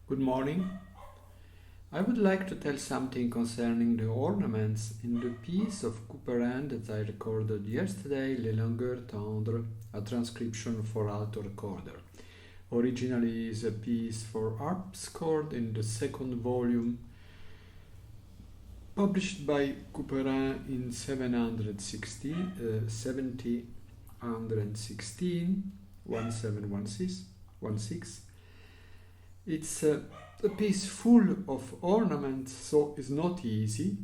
Good morning. I would like to tell something concerning the ornaments in the piece of Couperin that I recorded yesterday, Les langueurs tendres, a transcription for alto recorder. Originally is a piece for harpsichord in the second volume, published by Couperin in 1716, 1716. It's a piece full of ornaments, so it's not easy,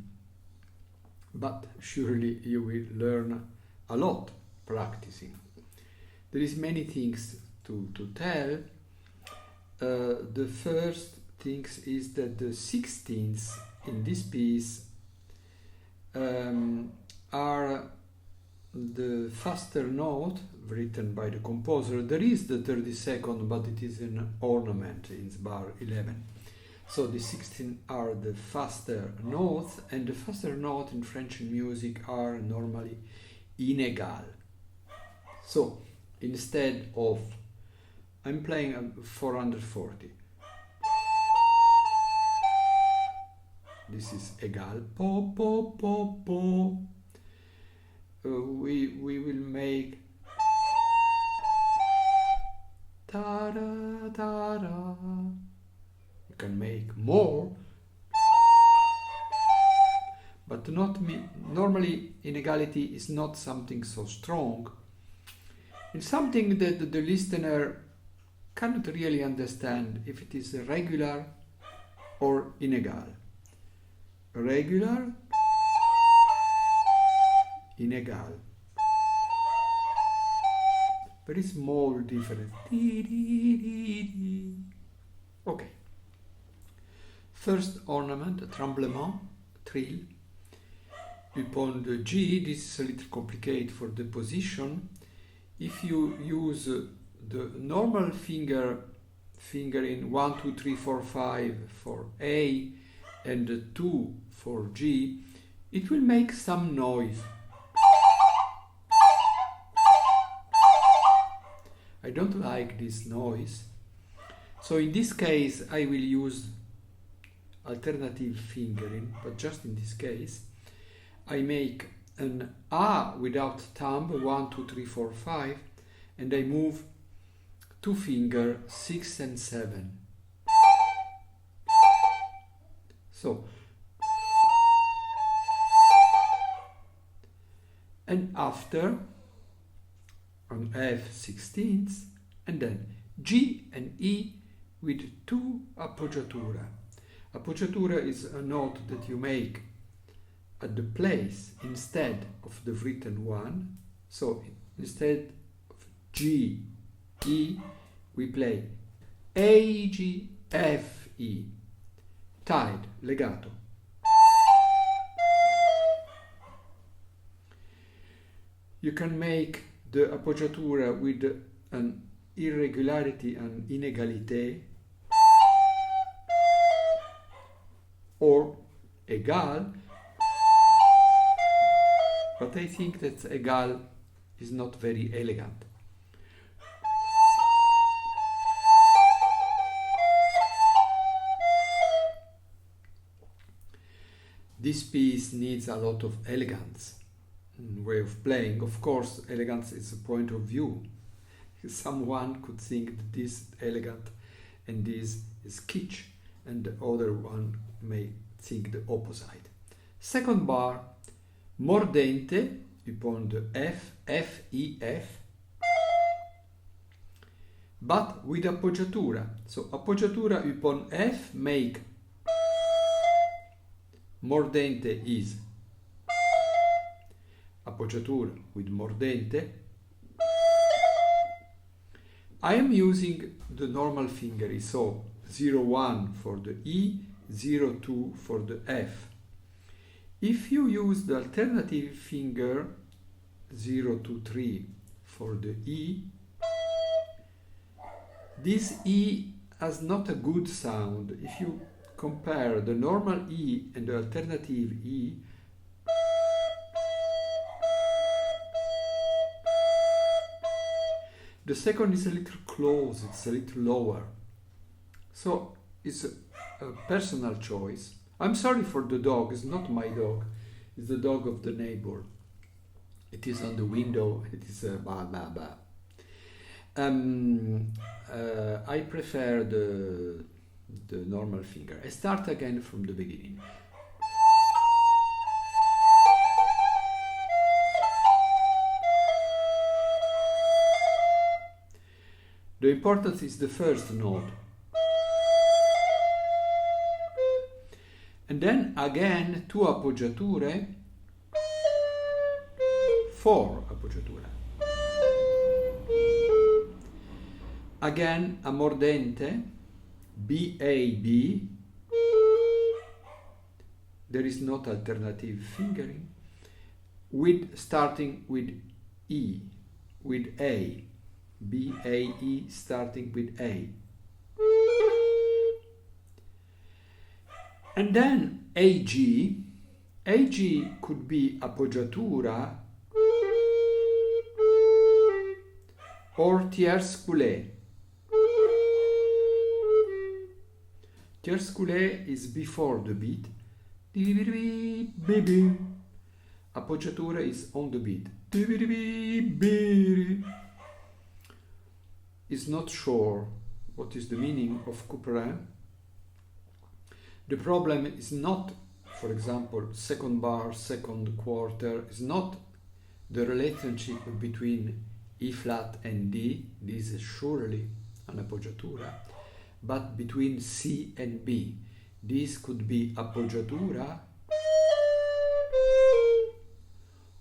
but surely you will learn a lot practicing. There is many things to tell. The first thing is that the 16ths in this piece are the faster note written by the composer. There is the 32nd, but it is an ornament in bar 11. So the 16 are the faster notes, and the faster note in French music are normally inégal. So instead of, I'm playing a 440. This is égal, po, po, po, po. We will make ta-da, ta-da. You can make more, but not me. Normally, inequality is not something so strong. It's something that the listener cannot really understand if it is regular or inégal. Regular, inégal. Very small difference. Okay. First ornament, tremblement, trill. Upon the G, this is a little complicated for the position. If you use the normal fingering 1, 2, 3, 4, 5 for A and 2 for G, it will make some noise. I don't like this noise. So in this case, I will use alternative fingering, but just in this case, I make an A without thumb, 1, 2, 3, 4, 5, and I move 2 fingers, 6 and 7. So, and after, on F 16ths, and then G and E with 2 appoggiatura. Appoggiatura is a note that you make at the place instead of the written one. So instead of G, E, we play A, G, F, E. Tied, legato. You can make the appoggiatura with an irregularity and inégalité, or égal, but I think that égal is not very elegant. This piece needs a lot of elegance in way of playing. Of course, elegance is a point of view. Someone could think that this is elegant and this is kitsch, and the other one may think the opposite. Second bar, mordente upon the F, F, E, F, but with appoggiatura. So appoggiatura upon F make mordente is appoggiatura with mordente. I am using the normal fingering, so 0-1 for the E, 0-2 for the F. If you use the alternative finger 0-2-3 for the E, this E has not a good sound. If you compare the normal E and the alternative E, the second is a little close, it's a little lower. So is a personal choice. I'm sorry for the dog, it's not my dog, it's the dog of the neighbor. It is on the window, it is blah blah blah. I prefer the normal finger. I start again from the beginning. The importance is the first note. And then again 2 appoggiature, 4 appoggiature. Again a mordente, B, A, B. There is not alternative fingering. Starting with E, with A. B, A, E, starting with A. And then AG. AG could be appoggiatura or tierce coulée. Tierce coulée is before the beat. Appoggiatura is on the beat. Is not sure what is the meaning of couperin. The problem is not, for example, second bar, second quarter, is not the relationship between E flat and D. This is surely an appoggiatura, but between C and B. This could be appoggiatura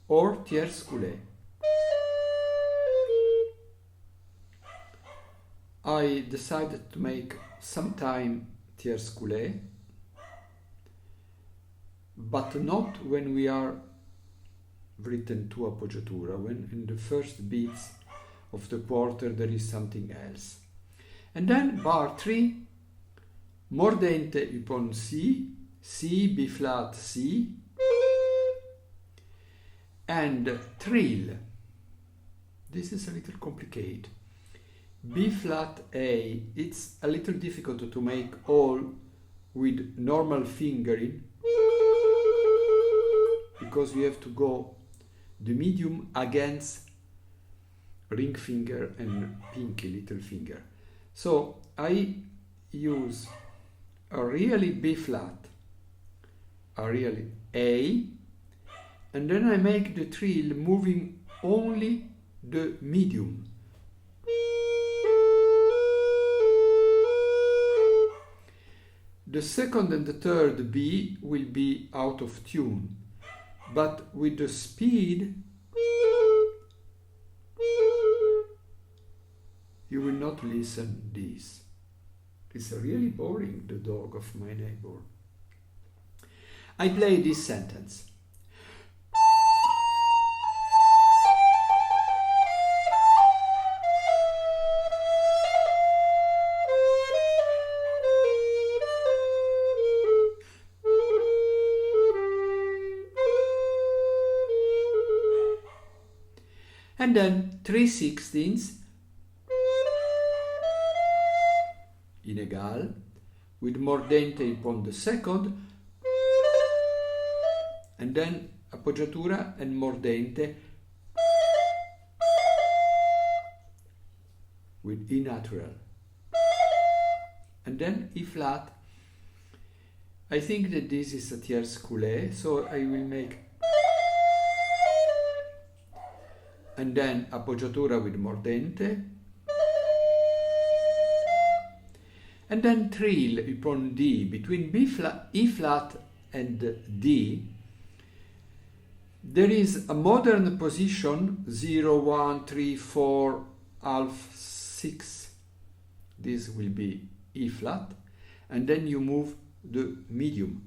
or tierce coulée. I decided to make sometime tierce coulée, but not when we are written 2 appoggiatura, when in the first beats of the quarter there is something else. And then bar 3, mordente upon C, C, B flat, C, and trill. This is a little complicated. B flat A, it's a little difficult to make all with normal fingering because you have to go the medium against ring finger and pinky little finger. So I use a really B flat, a really A, and then I make the trill moving only the medium. The second and the third B will be out of tune, but with the speed you will not listen this. It's really boring, the dog of my neighbor. I play this sentence. And then 3/16 in egal, with mordente upon the second, and then appoggiatura and mordente with E natural, and then E flat. I think that this is a tierce coulée, so I will make, and then appoggiatura with mordente, and then trill upon D between B flat, E flat and D. There is a modern position 0, 1, 3, 4, half, 6. This will be E flat, and then you move the medium.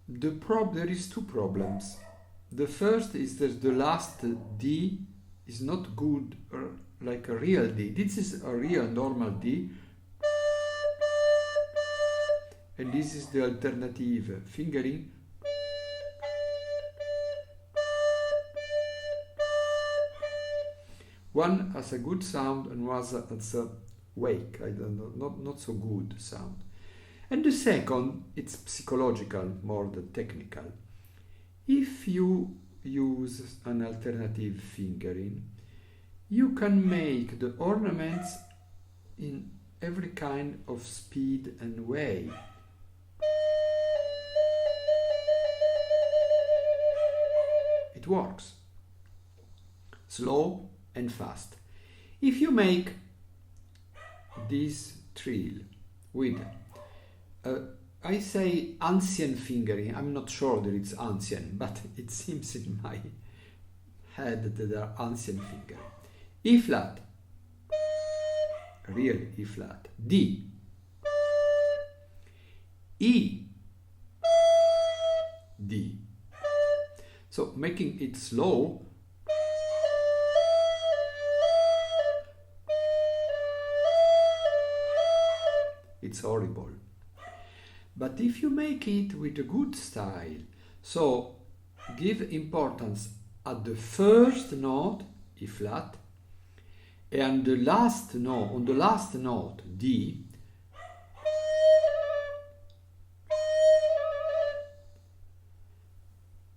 There is 2 problems. The first is that the last D is not good like a real D. This is a real normal D, and this is the alternative fingering. One has a good sound and one has a wake, I don't know, not so good sound. And the second, it's psychological more than technical. If you use an alternative fingering, you can make the ornaments in every kind of speed and way. It works. Slow and fast. If you make this trill with I say ancient fingering, I'm not sure that it's ancient, but it seems in my head that there are ancient fingering. E flat, really E flat, D, E, D. So making it slow, it's horrible. But if you make it with a good style, so give importance at the first note, E flat, and the last note, on the last note, D,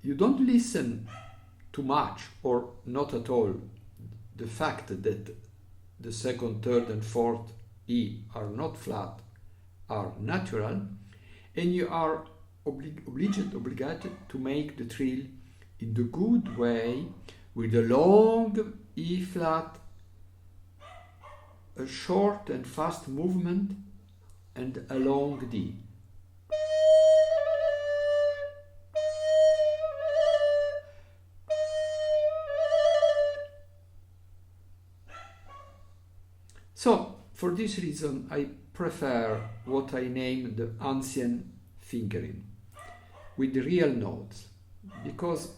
you don't listen too much or not at all the fact that the second, third and fourth E are not flat, are natural, and you are obligated to make the trill in the good way with a long E flat, a short and fast movement, and a long D. So, for this reason, I prefer what I name the ancient fingering with the real notes, because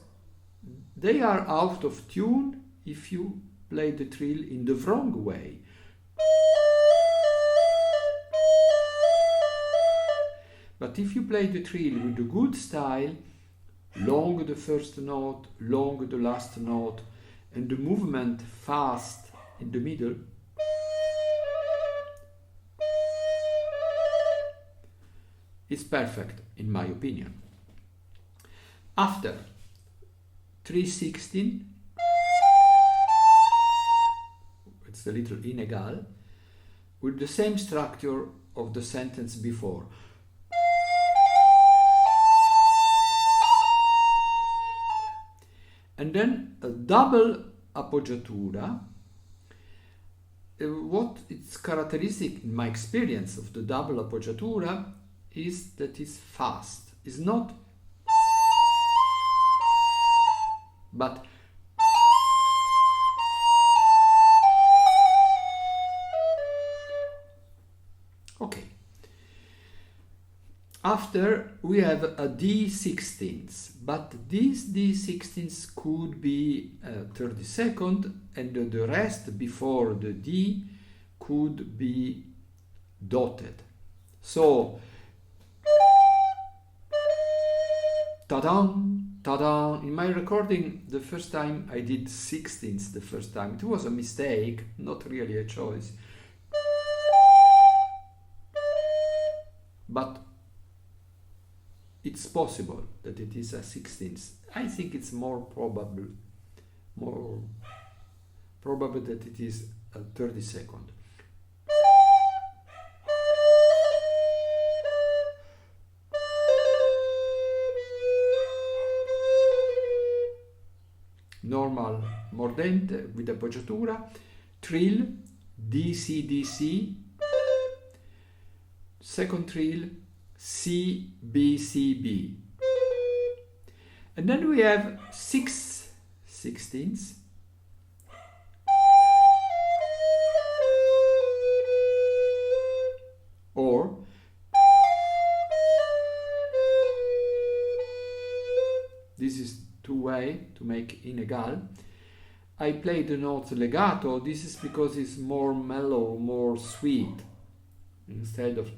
they are out of tune if you play the trill in the wrong way. But if you play the trill with a good style, long the first note, long the last note, and the movement fast in the middle, it's perfect in my opinion. After 3/16, it's a little inegal, with the same structure of the sentence before. And then a double appoggiatura. What is characteristic in my experience of the double appoggiatura is that it's fast. It's not, but okay. After we have a D16, but these D16 could be 32nd, and the rest before the D could be dotted. So ta-da, ta-da. In my recording, the first time I did 16ths the first time. It was a mistake, not really a choice. But it's possible that it is a 16th. I think it's more probable that it is a 32nd. Normal mordente with appoggiatura, trill, DC, DC, second trill, C, B, C, B. And then we have 6/16, or this is two-way to make inegal. I play the notes legato. This is because it's more mellow, more sweet, instead of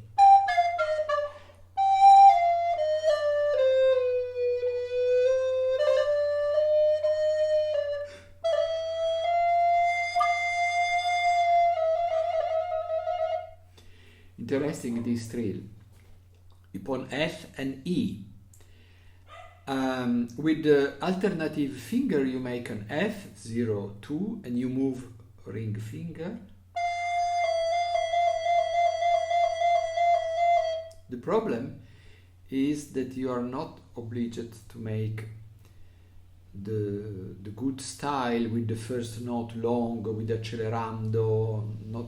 interesting this trill. Upon F and E. With the alternative finger you make an F, 0, 2, and you move ring finger. The problem is that you are not obliged to make the good style with the first note long, with accelerando, not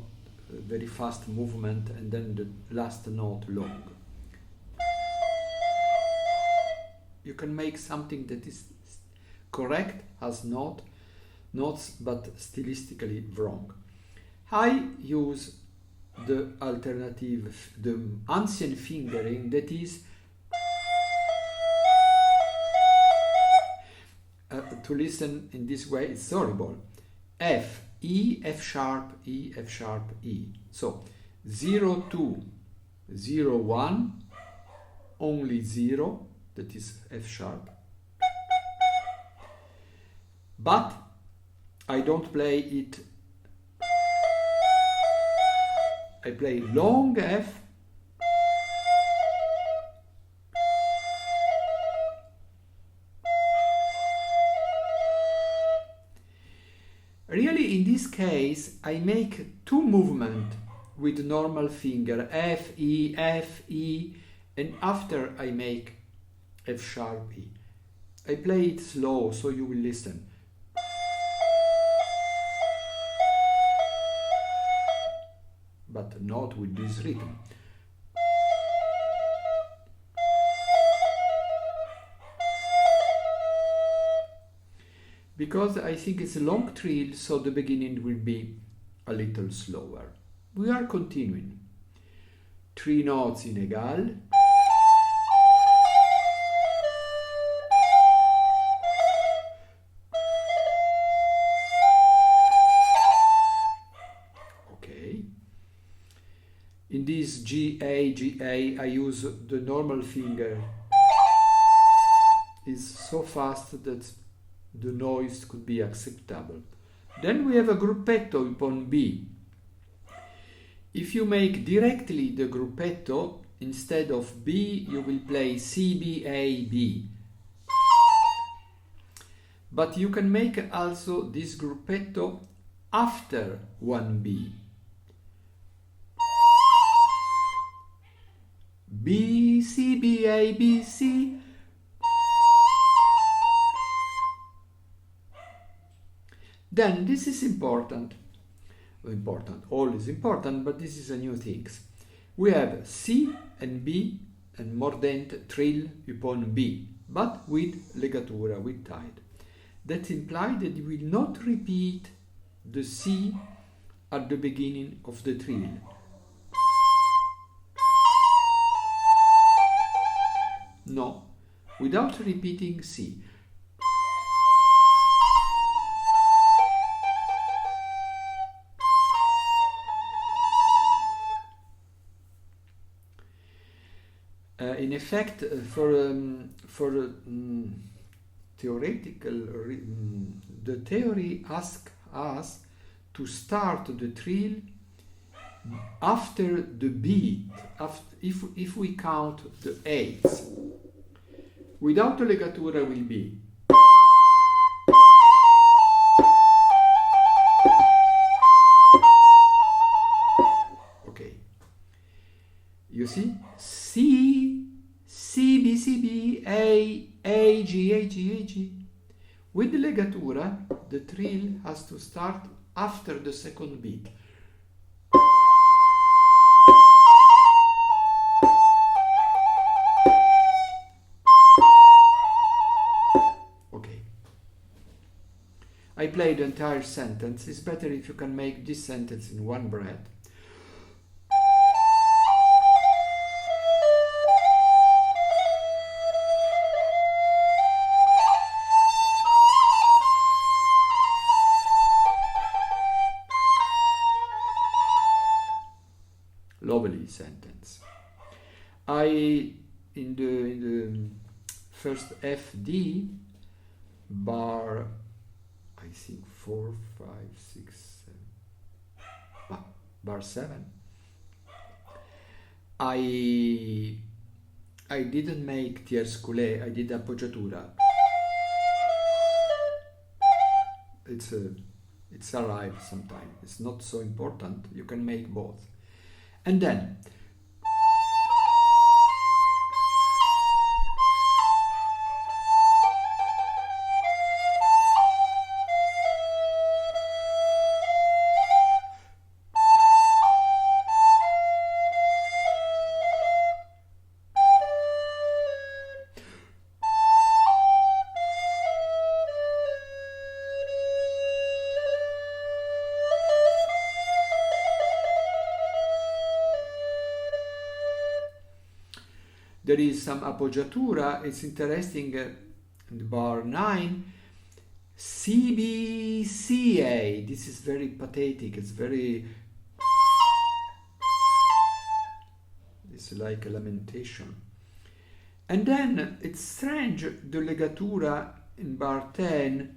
very fast movement, and then the last note long. You can make something that is correct, has notes, but stylistically wrong. I use the alternative, the ancient fingering, that is to listen in this way, it's horrible. F, E, F sharp, E, F sharp, E. So 0, 2, 0, 1, only 0, that is F sharp. But I don't play it. I play long F, really in this case I make two movements with normal finger, F, E, and after I make F sharp, E. I play it slow so you will listen. But not with this rhythm. Because I think it's a long trill, so the beginning will be a little slower. We are continuing. 3 notes in egal. In this G, A, I use the normal finger. It's so fast that the noise could be acceptable. Then we have a gruppetto upon B. If you make directly the gruppetto, instead of B, you will play C, B, A, B. But you can make also this gruppetto after 1B. B, C, B, A, B, C. Then this is important. All is important, but this is a new thing. We have C and B and mordente trill upon B, but with legatura, with tide. That implies that you will not repeat the C at the beginning of the trill. No, without repeating C. In effect, for theoretical, the theory asks us to start the trill after the beat, if we count the eighths. Without the legatura will be okay. You see, C, C, B, C, B, A, G, A, G, A, G. With the legatura, the trill has to start after the second beat. I play the entire sentence. It's better if you can make this sentence in one breath. Lovely sentence. In the first FD bar, I think 4, 5, 6, 7. Bar 7. I didn't make tierce coulé, I did appoggiatura. It's arrived sometime. It's not so important. You can make both. And then there is some appoggiatura. It's interesting in bar 9, C, B, C, A. This is very pathetic. It's like a lamentation. And then it's strange, the legatura in bar 10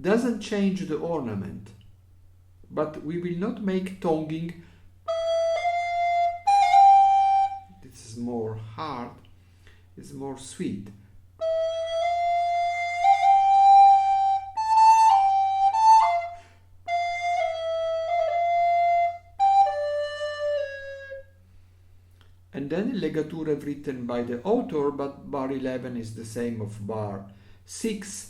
doesn't change the ornament, but we will not make tonguing. This is more hard, it's more sweet. And then legatura written by the author, but bar 11 is the same of bar 6.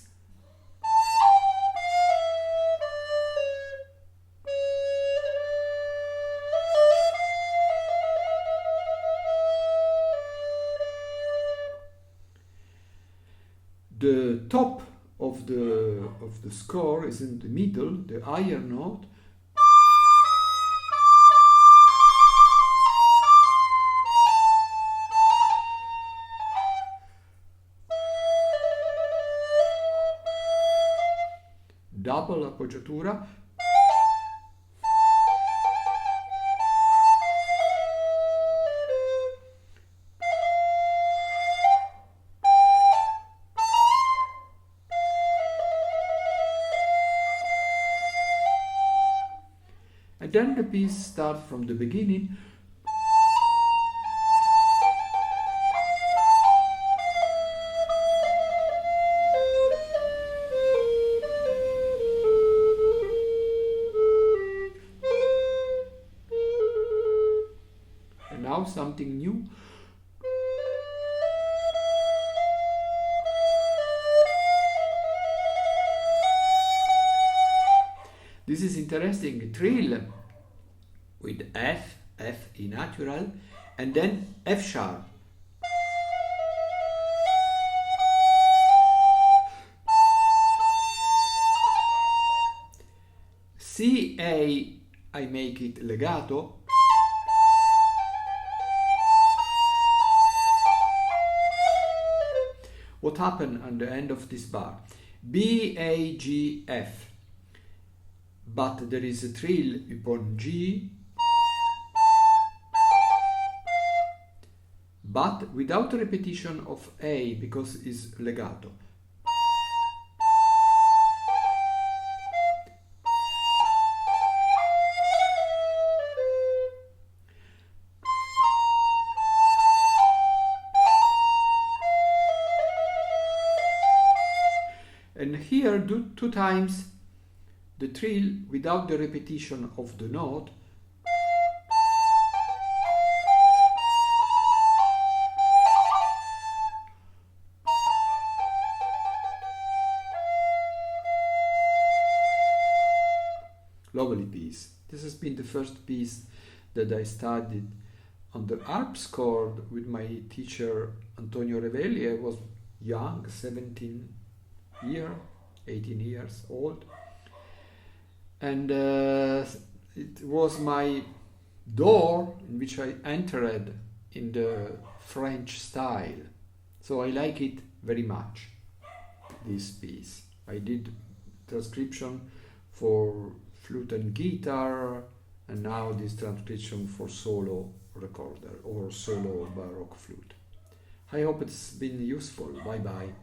The top of the score is in the middle, the higher note. Double appoggiatura. And then the piece starts from the beginning. And now something new. This is interesting, trill with F, E natural, and then F sharp. C, A, I make it legato. What happened at the end of this bar? B, A, G, F. But there is a trill upon G, but without repetition of A because it's legato. And here do 2 times the trill without the repetition of the note. Lovely piece. This has been the first piece that I studied on the harpsichord with my teacher Antonio Revelli. I was young, 18 years old. And it was my door in which I entered in the French style. So I like it very much, this piece. I did transcription for flute and guitar, and now this transcription for solo recorder or solo baroque flute. I hope it's been useful. Bye bye.